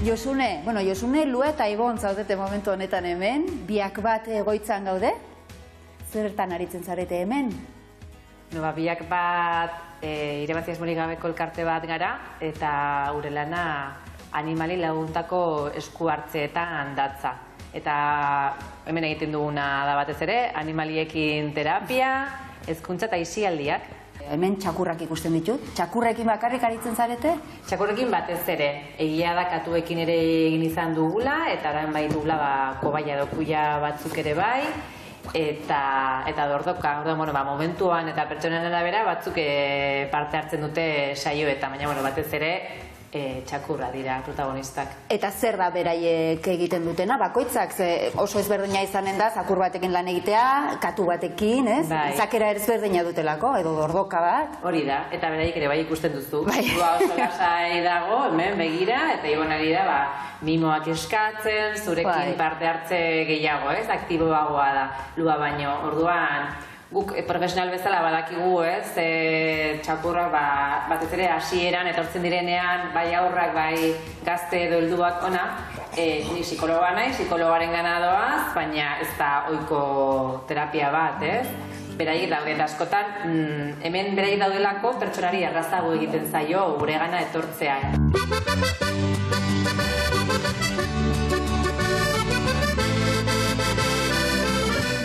Josune, Lua eta Ibon zaudete momentu honetan hemen, biak bat egoitzan gaude, zertan aritzen zarete hemen? Biak bat irabazi asmorik gabeko elkarte bat gara, eta gure lana animali laguntako esku hartzeetan datza. Eta hemen egiten duguna da batez ere, animaliekin terapia, hezkuntza eta aisialdiak. Hemen txakurrak ikusten ditut. Txakurrekin bakarrik aritzen zarete? Txakurrekin batez ere. Egia da katuekin ere egin izan dugula, eta orain bai dugula kobaia edo kuia batzuk ere bai, eta dordoka. Momentuan eta pertsonen arabera batzuk parte hartzen dute saioetan, baina batez ere txakurra dira protagonistak. Eta zer da beraiek egiten dutena? Bakoitzak oso ezberdina izanen da, zakur batekin lan egitea, katu batekin, ez? Zakera ezberdina dutelako, edo dordoka bat. Hori da, eta beraiek ere bai ikusten duzu. Lua oso lasai dago, hemen begira, eta Ibonari da, mimoak eskatzen, zurekin parte hartze gehiago, ez? Aktiboagoa da, Lua baino. Orduan, guk profesional bezala badakigu, ez, txakurrak batez ere hasieran etortzen direnean, bai aurrak, bai gazte edo helduak ona, ni psikologa nahi, psikologaren gana doaz, baina ez da ohiko terapia bat, ez? Beraiek daude, eta askotan, hemen beraiek daudelako pertsonari errazago egiten zaio gure gana etortzea.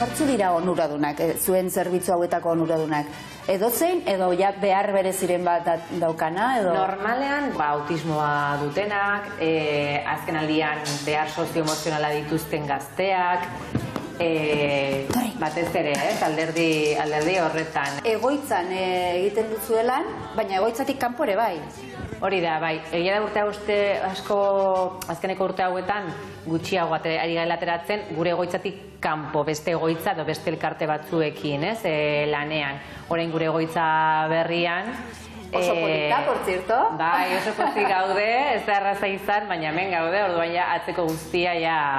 Hortzu dira onuradunak, zuen zerbitzu hauetako onuradunak? Edo zein, edo behar bereziren bat daukana? Normalean, autismoa dutenak, azken aldian behar sozio-emozionala dituzten gazteak, batez ere, alderdi horretan. Egoitzan egiten duzuelan, baina egoitzatik kanpo ere bai? Hori da, bai. Egia da azkeneko urte hauetan gutxiago ari gara ateratzen gure egoitzatik kanpo, beste egoitza edo beste elkarte batzuekin, lanean. Orain gure egoitza berrian. Oso polita, por cierto. Bai, oso pozik gaude, ez da erraza izan, baina hemen gaude, orduan atzeko guztia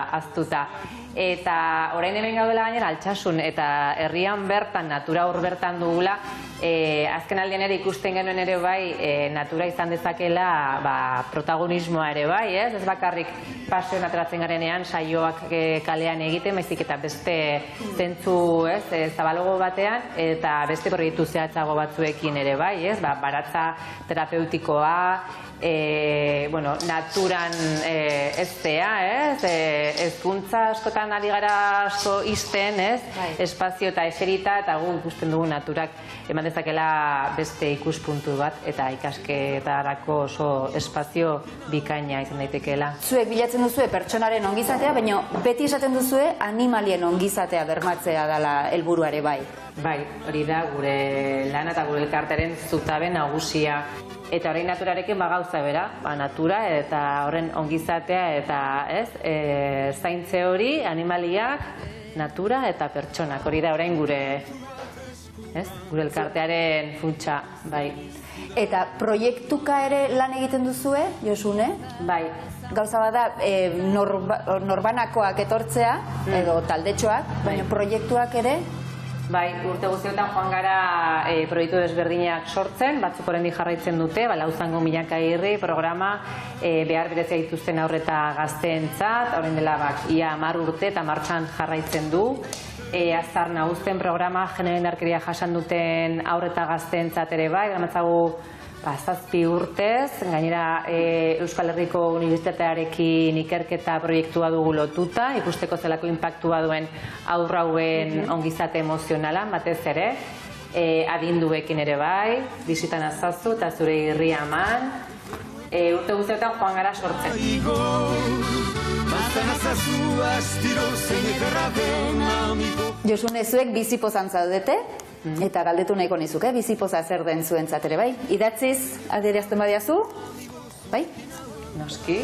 aztuta. Eta orain hemen gaudela gainera Altsasun eta herrian bertan, natura hor bertan dugula, azken aldean ere ikusten genuen ere bai, natura izan dezakela protagonismoa ere bai, ez bakarrik paseoan ateratzen garenean saioak kalean egiten, baizik eta beste zentzu zabalago batean, eta beste proiektu zehatzago batzuekin ere bai, ez baratza terapeutikoa, naturan eztea, hezkuntza askotan ari gara asko izten, espazio eta eserita, eta gu ikusten dugu naturak eman dezakela beste ikuspuntu bat, eta ikasketarako oso espazio bikaina izan daitekeela. Zuek bilatzen duzue pertsonaren ongizatea, baina beti esaten duzue animalien ongizatea bermatzea dela helburuare bai. Bai, hori da gure lana eta gure elkartearen zutabe nagusia. Eta horrein naturarekin gauza bera, natura eta horren ongizatea eta zaintze hori, animaliak, natura eta pertsonak. Hori da horrein gure elkartearen funtsa, bai. Eta proiektuka ere lan egiten duzue, Josune? Bai. Gauza bada norbanakoak etortzea, edo taldetxoak, baina proiektuak ere? Bai, urte guztietan joan gara proiektu desberdinak sortzen, batzuk oraindik jarraitzen dute, Lauzango Milaka Irri programa behar berezia dituzten haur eta gazteentzat, orain dela ia 10 urte eta martxan jarraitzen du. Azar Naguzten programa genero indarkeria jasan duten haur eta gazteentzat ere bai, gamatzagu 7 urtez, gainera Euskal Herriko Unibertsitatearekin ikerketa proiektua dugu lotuta, ikusteko zelako inpaktua duen haur hauen ongizate emozionala, batez ere, adinduekin ere bai, bisitan azazu eta zure irria eman, urte guztietan joan gara sortzen. Josune, zuek bizipozan zaudete? Eta galdetu nahiko nizuke, bizipoza zer den zuentzat ere bai? Idatziz adierazten badiazu? Bai? Noski.